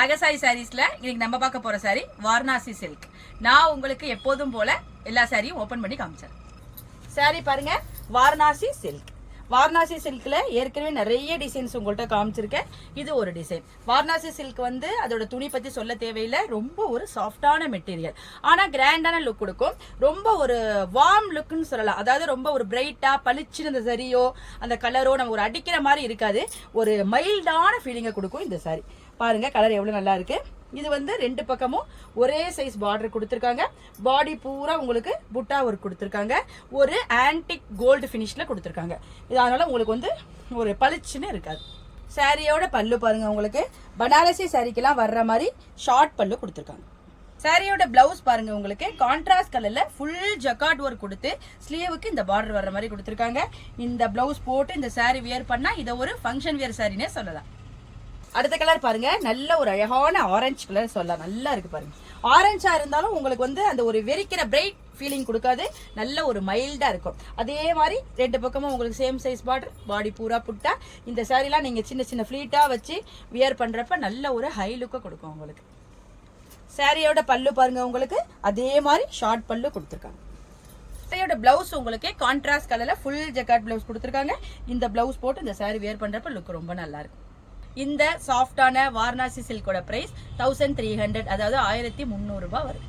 நாகசாயி சாரீஸ்ல இன்னைக்கு நம்ம பார்க்க போற சாரி வாரணாசி சில்க். நான் உங்களுக்கு எப்போதும் போல எல்லா சாரியும் ஓபன் பண்ணி காமிச்சேன். சாரி பாருங்க, வாரணாசி சில்க். வாரணாசி சில்க்ல ஏற்கனவே நிறைய டிசைன்ஸ் உங்கள்கிட்ட காமிச்சிருக்கேன். இது ஒரு டிசைன். வாரணாசி சில்க் வந்து அதோட துணி பத்தி சொல்ல தேவையில்லை, ரொம்ப ஒரு சாஃப்டான மெட்டீரியல், ஆனா கிராண்டான லுக் கொடுக்கும். ரொம்ப ஒரு வார்ம் லுக்னு சொல்லலாம். அதாவது ரொம்ப ஒரு பிரைட்டா பளிச்சுன்னு அந்த சரியோ அந்த கலரோ நம்ம ஒரு அடிக்கிற மாதிரி இருக்காது, ஒரு மைல்டான ஃபீலிங்கை கொடுக்கும் இந்த சாரி. பாருங்க கலர் எவ்வளவு நல்லா இருக்கு. இது வந்து ரெண்டு பக்கமும் ஒரே சைஸ் பார்டர் கொடுத்துருக்காங்க. பாடி பூரா உங்களுக்கு புட்டா ஒர்க் கொடுத்துருக்காங்க. ஒரு ஆன்டிக் கோல்டு ஃபினிஷ்ல கொடுத்துருக்காங்க. இதனால உங்களுக்கு வந்து ஒரு பளிச்சுன்னு இருக்காது. சாரியோட பல்லு பாருங்க, உங்களுக்கு பனாரசி சாரிக்கெல்லாம் வர்ற மாதிரி ஷார்ட் பல்லு கொடுத்துருக்காங்க. சாரியோட பிளவுஸ் பாருங்க, உங்களுக்கு கான்ட்ராஸ்ட் கலர்ல ஃபுல் ஜக்கார்ட் ஒர்க் கொடுத்து ஸ்லீவுக்கு இந்த பார்டர் வர்ற மாதிரி கொடுத்துருக்காங்க. இந்த பிளவுஸ் போட்டு இந்த சாரி வியர் பண்ணா இதை ஒரு ஃபங்க்ஷன் வியர் சாரினே சொல்லலாம். அடுத்த கலர் பாருங்க, நல்ல ஒரு அழகான ஆரஞ்சு கலர் சொல்லலாம். நல்லா இருக்கு பாருங்க. ஆரஞ்சா இருந்தாலும் உங்களுக்கு வந்து அந்த ஒரு வெறிக்கிற பிரைட் ஃபீலிங் கொடுக்காது, நல்ல ஒரு மைல்டா இருக்கும். அதே மாதிரி ரெண்டு பக்கமும் உங்களுக்கு சேம் சைஸ் பார்டர், பாடி பூரா புட்டா. இந்த சாரிலாம் நீங்க சின்ன சின்ன ஃபிளீட்டா வச்சு வியர் பண்றப்ப நல்ல ஒரு ஹை லுக்கை கொடுக்கும் உங்களுக்கு. சாரியோட பல்லு பாருங்க, உங்களுக்கு அதே மாதிரி ஷார்ட் பல்லு கொடுத்துருக்காங்க. சாரியோட பிளவுஸ் உங்களுக்கு கான்ட்ராஸ்ட் கலர்ல ஃபுல் ஜக்கார்ட் பிளவுஸ் கொடுத்துருக்காங்க. இந்த பிளவுஸ் போட்டு இந்த சாரி வியர் பண்றப்ப லுக் ரொம்ப நல்லா இருக்கும். இந்த சாஃப்டான வாரணாசி சில்கோட பிரைஸ் 1300, அதாவது 1300 ரூபாய் வரும்.